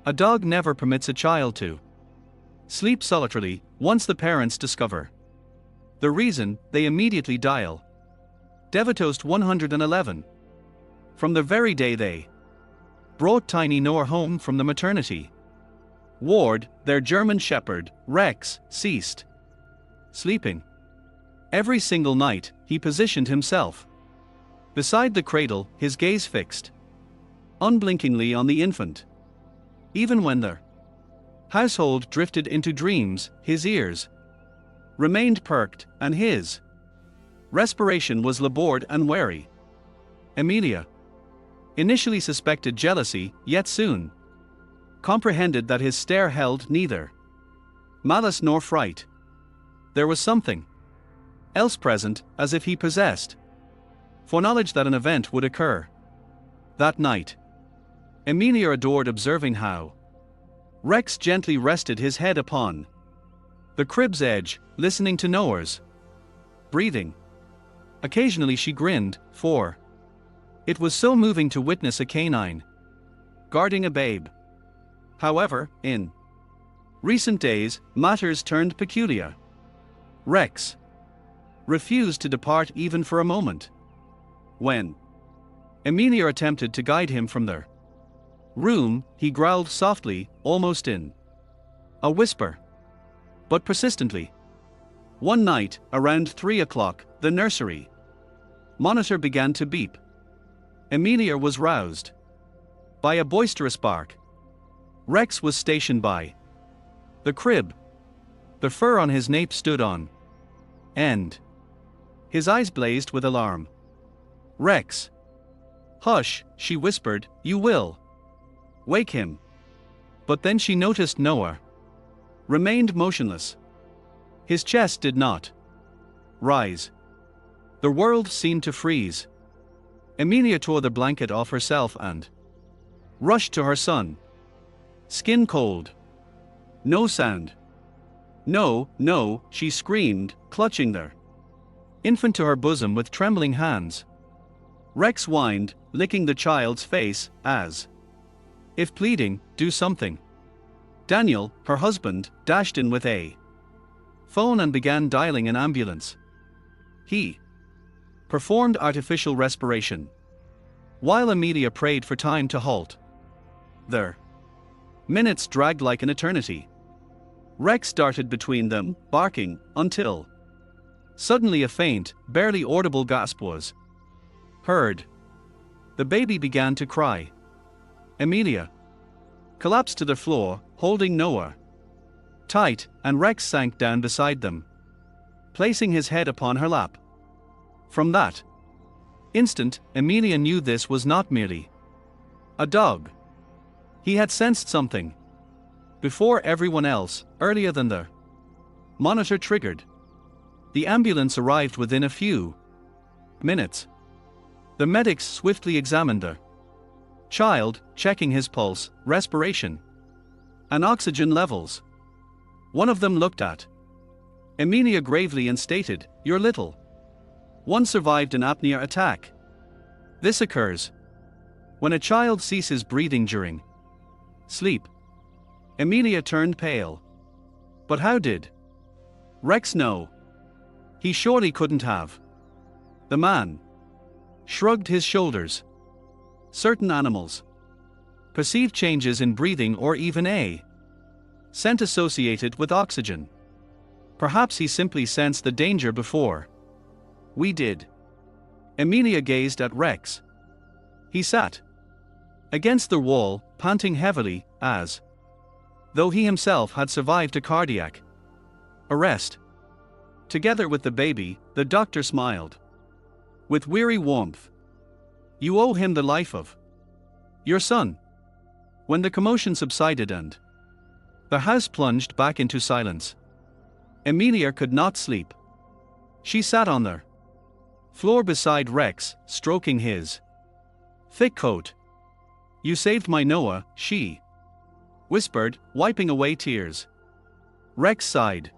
A dog never permits a child to sleep solitarily once the parents discover the reason. They immediately dial Devatost 111. From the very day they brought tiny Noah home from the maternity ward, their German Shepherd, Rex, ceased sleeping. Every single night, he positioned himself beside the cradle, his gaze fixed unblinkingly on the infant. Even when their household drifted into dreams, his ears remained perked, and his respiration was labored and wary. Emilia initially suspected jealousy, yet soon comprehended that his stare held neither malice nor fright. There was something else present, as if he possessed foreknowledge that an event would occur that night. Emilia adored observing how Rex gently rested his head upon the crib's edge, listening to Noah's breathing. Occasionally she grinned, for it was so moving to witness a canine guarding a babe. However, in recent days, matters turned peculiar. Rex refused to depart even for a moment. When Emilia attempted to guide him from their room, he growled softly, almost in a whisper, but persistently. One night, around 3 o'clock, the nursery monitor began to beep. Emilia was roused by a boisterous bark. Rex was stationed by the crib. The fur on his nape stood on end. His eyes blazed with alarm. "Rex! Hush," she whispered, "you will wake him." But then she noticed Noah remained motionless. His chest did not rise. The world seemed to freeze. Emilia tore the blanket off herself and rushed to her son. Skin cold. No sound. "No, no," she screamed, clutching their infant to her bosom with trembling hands. Rex whined, licking the child's face, as if pleading, "Do something." Daniel, her husband, dashed in with a phone and began dialing an ambulance. He performed artificial respiration, while Emilia prayed for time to halt. Their minutes dragged like an eternity. Rex darted between them, barking, until suddenly a faint, barely audible gasp was heard. The baby began to cry. Emilia collapsed to the floor, holding Noah tight, and Rex sank down beside them, placing his head upon her lap. From that instant, Emilia knew this was not merely a dog. He had sensed something before everyone else, earlier than the monitor triggered. The ambulance arrived within a few minutes. The medics swiftly examined the child, checking his pulse, respiration, and oxygen levels. One of them looked at Emilia gravely and stated, "Your little one survived an apnea attack. This occurs when a child ceases breathing during sleep." Emilia turned pale. But how did Rex know? He surely couldn't have. The man shrugged his shoulders. Certain animals perceive changes in breathing or even a scent associated with oxygen. Perhaps he simply sensed the danger before we did. Emilia gazed at Rex. He sat against the wall, panting heavily, as though he himself had survived a cardiac arrest. Together with the baby, the doctor smiled with weary warmth. "You owe him the life of your son." When the commotion subsided and the house plunged back into silence, Emilia could not sleep. She sat on the floor beside Rex, stroking his thick coat. "You saved my Noah," she whispered, wiping away tears. Rex sighed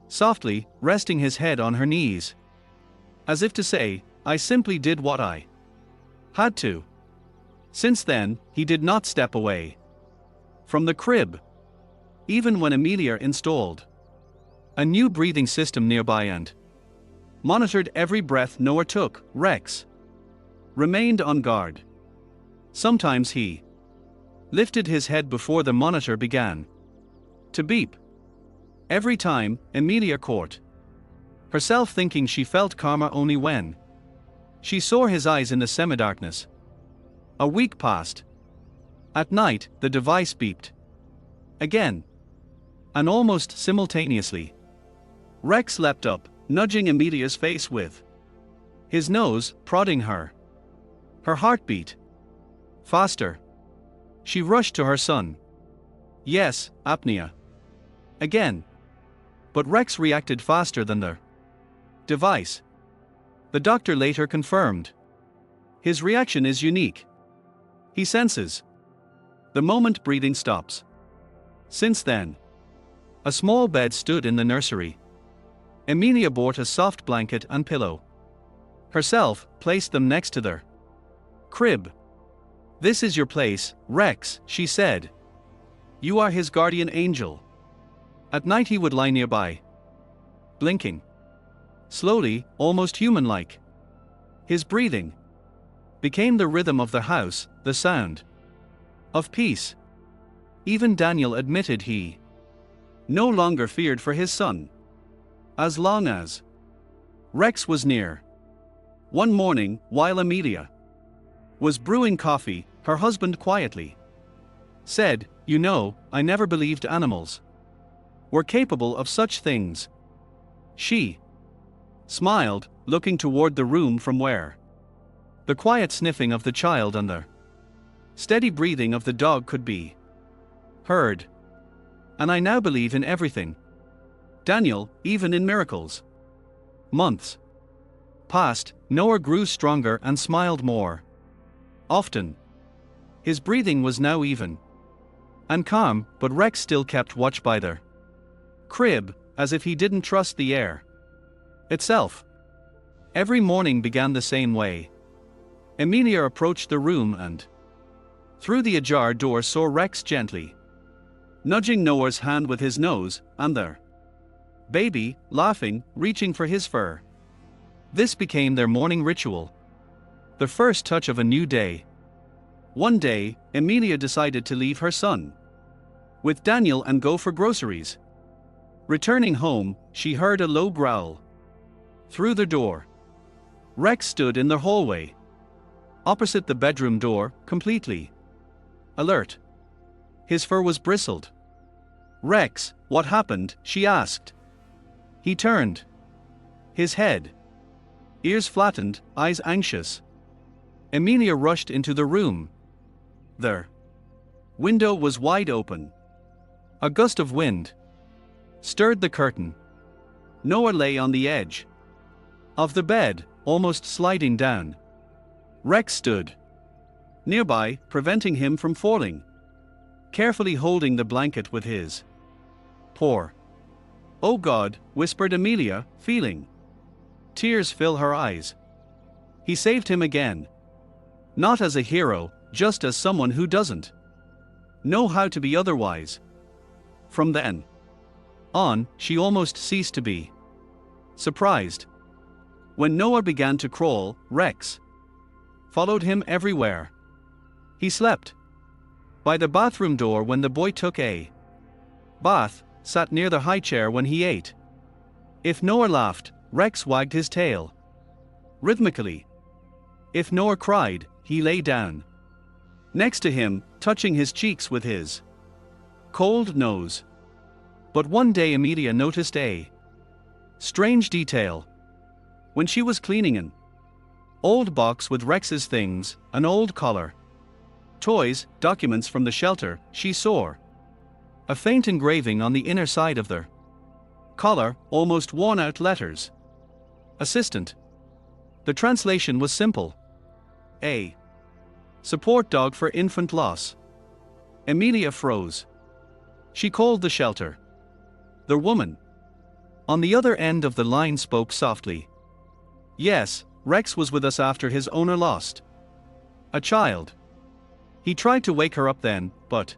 softly, resting his head on her knees, as if to say, "I simply did what I had to." Since then, he did not step away From the crib. Even when Amelia installed a new breathing system nearby and monitored every breath Noah took, Rex remained on guard. Sometimes he lifted his head before the monitor began to beep. Every time, Amelia caught herself thinking she felt calmer only when she saw his eyes in the semi-darkness. A week passed. At night, the device beeped again. And almost simultaneously, Rex leapt up, nudging Amelia's face with his nose, prodding her. Her heart beat faster. She rushed to her son. Yes, apnea. Again. But Rex reacted faster than the device. The doctor later confirmed. His reaction is unique. He senses the moment breathing stops. Since then, a small bed stood in the nursery. Amelia bought a soft blanket and pillow. Herself, placed them next to their crib. This is your place, Rex, she said. You are his guardian angel. At night he would lie nearby, blinking slowly, almost human-like. His breathing became the rhythm of the house, the sound of peace. Even Daniel admitted he no longer feared for his son, as long as Rex was near. One morning, while Amelia was brewing coffee, her husband quietly said, "You know, I never believed animals were capable of such things." She smiled, looking toward the room from where the quiet sniffing of the child and the steady breathing of the dog could be heard. And I now believe in everything, Daniel, even in miracles. Months passed. Noah grew stronger and smiled more often. His breathing was now even and calm, but Rex still kept watch by their crib, as if he didn't trust the air itself. Every morning began the same way. Amelia approached the room and, through the ajar door, saw Rex gently nudging Noah's hand with his nose, and their baby, laughing, reaching for his fur. This became their morning ritual, the first touch of a new day. One day, Amelia decided to leave her son with Daniel and go for groceries. Returning home, she heard a low growl through the door. Rex stood in the hallway, opposite the bedroom door, completely alert. His fur was bristled. "Rex, what happened?" she asked. He turned his head, ears flattened, eyes anxious. Amelia rushed into the room. The window was wide open. A gust of wind stirred the curtain. Noah lay on the edge of the bed, almost sliding down. Rex stood nearby, preventing him from falling, carefully holding the blanket with his paw. "Oh God," whispered Amelia, feeling tears fill her eyes. He saved him again. Not as a hero, just as someone who doesn't know how to be otherwise. From then on, she almost ceased to be surprised. When Noah began to crawl, Rex followed him everywhere. He slept by the bathroom door when the boy took a bath, sat near the high chair when he ate. If Noah laughed, Rex wagged his tail rhythmically. If Noah cried, he lay down next to him, touching his cheeks with his cold nose. But one day Amelia noticed a strange detail. When she was cleaning an old box with Rex's things, an old collar, toys, documents from the shelter, she saw a faint engraving on the inner side of the collar, almost worn-out letters. Assistant. The translation was simple. A support dog for infant loss. Amelia froze. She called the shelter. The woman on the other end of the line spoke softly. "Yes, Rex was with us after his owner lost a child. He tried to wake her up then, but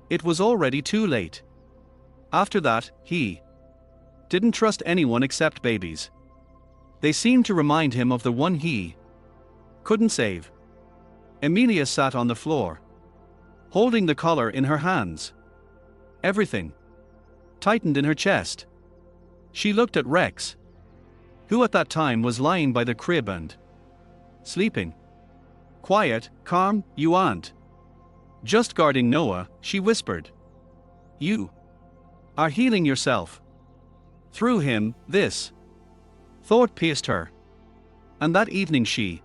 It was already too late. After that, he didn't trust anyone except babies. They seemed to remind him of the one he couldn't save. Emilia sat on the floor, holding the collar in her hands. Everything tightened in her chest. She looked at Rex, who at that time was lying by the crib and sleeping. Quiet, calm, you aren't just guarding Noah, she whispered. You are healing yourself. Through him, this thought pierced her. And that evening she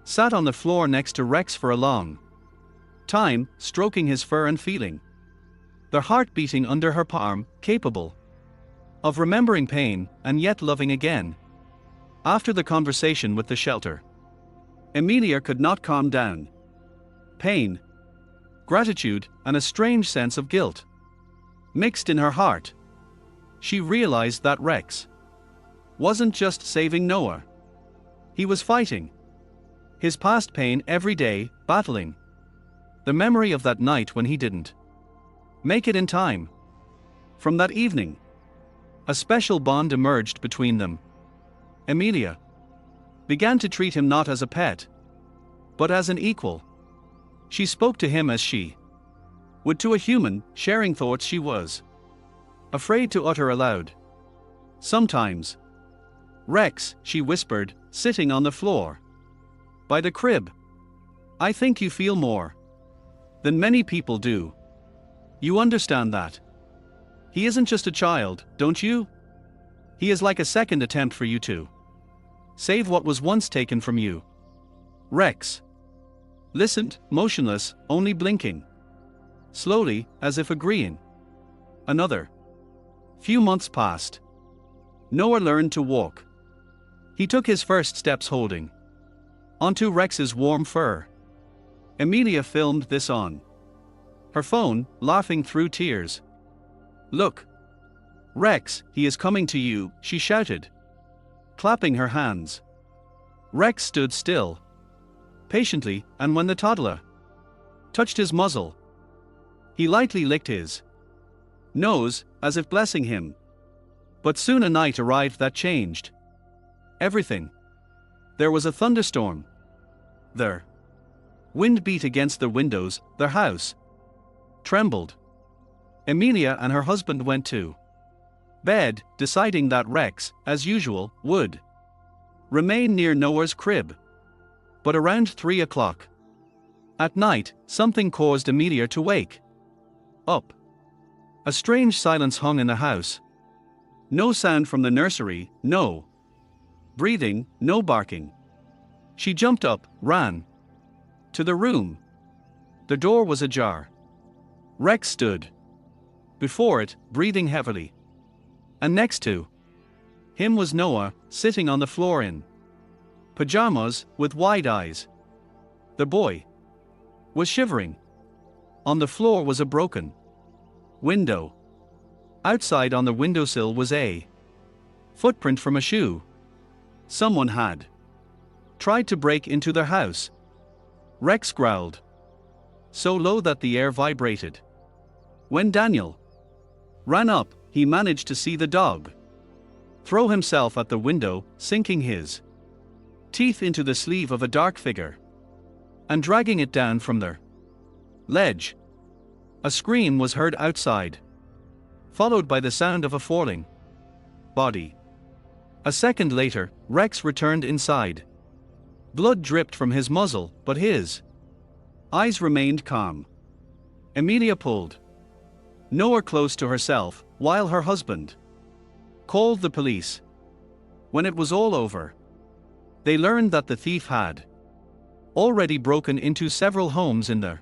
sat on the floor next to Rex for a long time, stroking his fur and feeling their heart beating under her palm, capable of remembering pain and yet loving again. After the conversation with the shelter, Emilia could not calm down. Pain, gratitude, and a strange sense of guilt mixed in her heart. She realized that Rex wasn't just saving Noah. He was fighting his past pain every day, battling the memory of that night when he didn't make it in time. From that evening, a special bond emerged between them. Emilia began to treat him not as a pet, but as an equal. She spoke to him as she would to a human, sharing thoughts she was afraid to utter aloud. Sometimes, Rex, she whispered, sitting on the floor by the crib, I think you feel more than many people do. You understand that. He isn't just a child, don't you? He is like a second attempt for you to save what was once taken from you. Rex listened, motionless, only blinking slowly, as if agreeing. Another few months passed. Noah learned to walk. He took his first steps holding onto Rex's warm fur. Emilia filmed this on her phone, laughing through tears. Look, Rex, he is coming to you, she shouted, clapping her hands. Rex stood still, patiently, and when the toddler touched his muzzle, he lightly licked his nose, as if blessing him. But soon a night arrived that changed everything. There was a thunderstorm. The wind beat against the windows, their house trembled. Emilia and her husband went to bed, deciding that Rex, as usual, would remain near Noah's crib. But around 3 o'clock at night, something caused Emilia to wake up. A strange silence hung in the house. No sound from the nursery, no breathing, no barking. She jumped up, ran to the room. The door was ajar. Rex stood before it, breathing heavily. And next to him was Noah, sitting on the floor in pajamas, with wide eyes. The boy was shivering. On the floor was a broken window. Outside on the windowsill was a footprint from a shoe. Someone had tried to break into their house. Rex growled, so low that the air vibrated. When Daniel ran up, he managed to see the dog throw himself at the window, sinking his teeth into the sleeve of a dark figure and dragging it down from the ledge. A scream was heard outside, followed by the sound of a falling body. A second later, Rex returned inside. Blood dripped from his muzzle, but his eyes remained calm. Emilia pulled Noah close to herself, while her husband called the police. When it was all over, they learned that the thief had already broken into several homes in the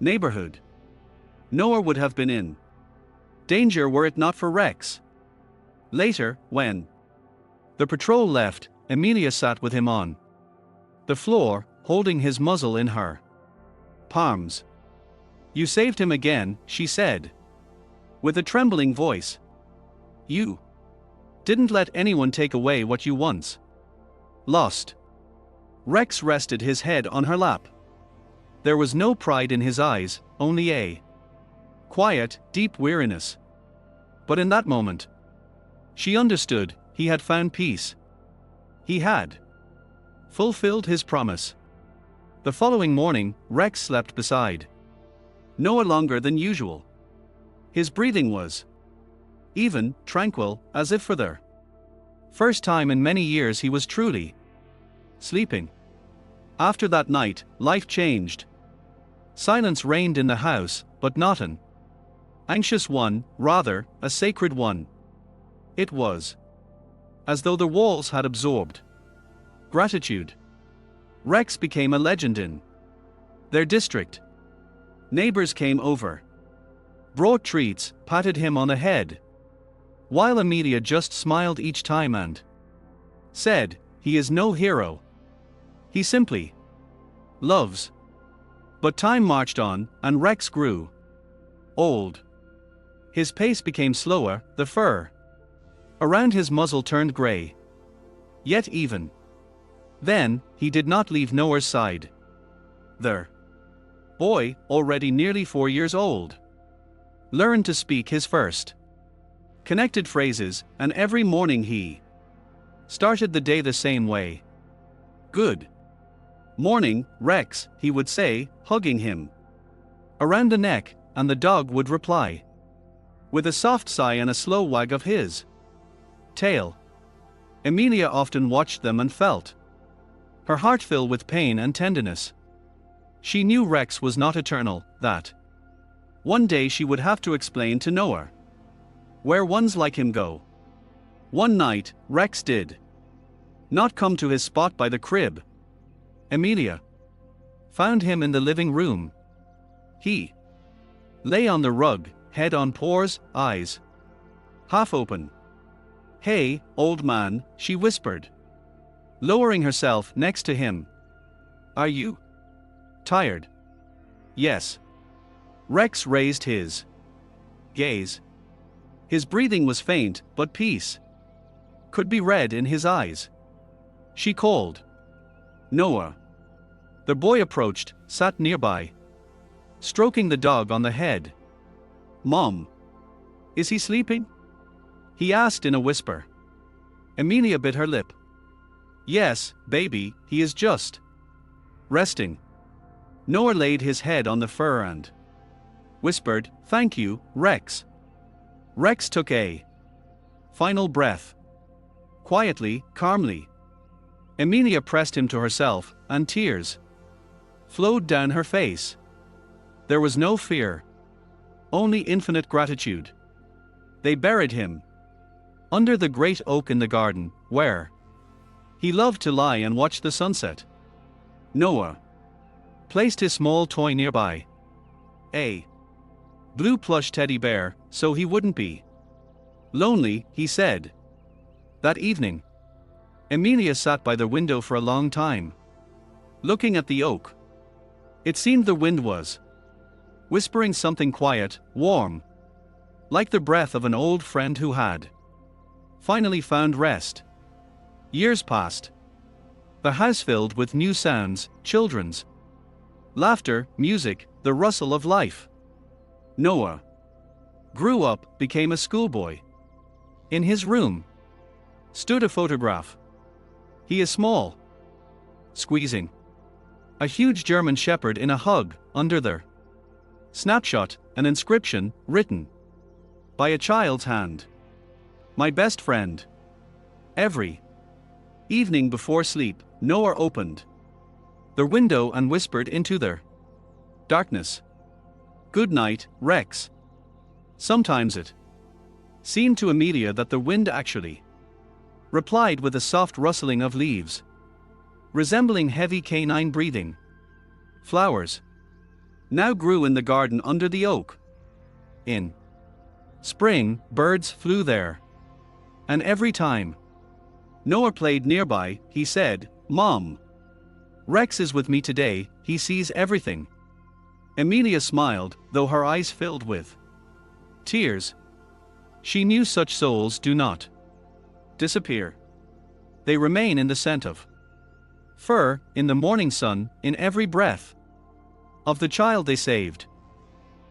neighborhood. Noah would have been in danger were it not for Rex. Later, when the patrol left, Emilia sat with him on the floor, holding his muzzle in her palms. You saved him again, she said, with a trembling voice. You didn't let anyone take away what you once lost. Rex rested his head on her lap. There was no pride in his eyes, only a quiet, deep weariness. But in that moment, she understood he had found peace. He had fulfilled his promise. The following morning, Rex slept beside Noah longer than usual. His breathing was even, tranquil, as if for the first time in many years he was truly sleeping. After that night, life changed. Silence reigned in the house, but not an anxious one, rather, a sacred one. It was as though the walls had absorbed gratitude. Rex became a legend in their district. Neighbors came over, brought treats, patted him on the head, while Amelia just smiled each time and said, "He is no hero. He simply loves." But time marched on, and Rex grew old. His pace became slower, the fur around his muzzle turned gray. Yet even then, he did not leave Noah's side. The boy, already nearly 4 years old, learned to speak his first connected phrases, and every morning he started the day the same way. "Good morning, Rex," he would say, hugging him around the neck, and the dog would reply with a soft sigh and a slow wag of his tail. Amelia often watched them and felt her heart fill with pain and tenderness. She knew Rex was not eternal, that one day she would have to explain to Noah where ones like him go. One night, Rex did not come to his spot by the crib. Amelia found him in the living room. He lay on the rug, head on paws, eyes half open. "Hey, old man," she whispered, lowering herself next to him. "Are you tired?" "Yes." Rex raised his gaze. His breathing was faint, but peace could be read in his eyes. She called, "Noah." The boy approached, sat nearby, stroking the dog on the head. "Mom, is he sleeping?" he asked in a whisper. Amelia bit her lip. "Yes, baby, he is just resting." Noah laid his head on the fur and whispered, "Thank you, Rex." Rex took a final breath. Quietly, calmly. Amelia pressed him to herself, and tears flowed down her face. There was no fear, only infinite gratitude. They buried him under the great oak in the garden, where he loved to lie and watch the sunset. Noah placed his small toy nearby, a blue plush teddy bear, so he wouldn't be lonely, he said. That evening, Amelia sat by the window for a long time, looking at the oak. It seemed the wind was whispering something quiet, warm, like the breath of an old friend who had finally found rest. Years passed. The house filled with new sounds, children's laughter, music, the rustle of life. Noah grew up, became a schoolboy. In his room stood a photograph. He is small, squeezing a huge German shepherd in a hug. Under the snapshot, an inscription written by a child's hand. "My best friend." Every evening before sleep, Noah opened the window and whispered into the darkness, "Good night, Rex." Sometimes it seemed to Amelia that the wind actually replied with a soft rustling of leaves, resembling heavy canine breathing. Flowers now grew in the garden under the oak. In spring, birds flew there. And every time Noah played nearby, he said, "Mom, Rex is with me today, he sees everything." Amelia smiled, though her eyes filled with tears. She knew such souls do not disappear. They remain in the scent of fur, in the morning sun, in every breath of the child they saved.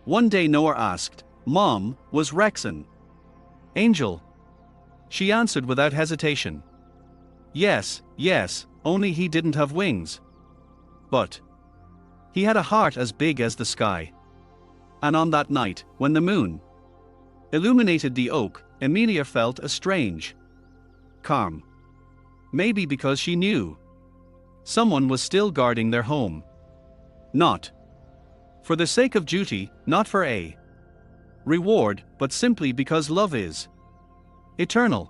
One day Noah asked, "Mom, was Rex an angel?" She answered without hesitation. Yes, yes, only he didn't have wings. But he had a heart as big as the sky. And on that night, when the moon illuminated the oak, Emilia felt a strange calm. Maybe because she knew someone was still guarding their home. Not for the sake of duty, not for a reward, but simply because love is eternal.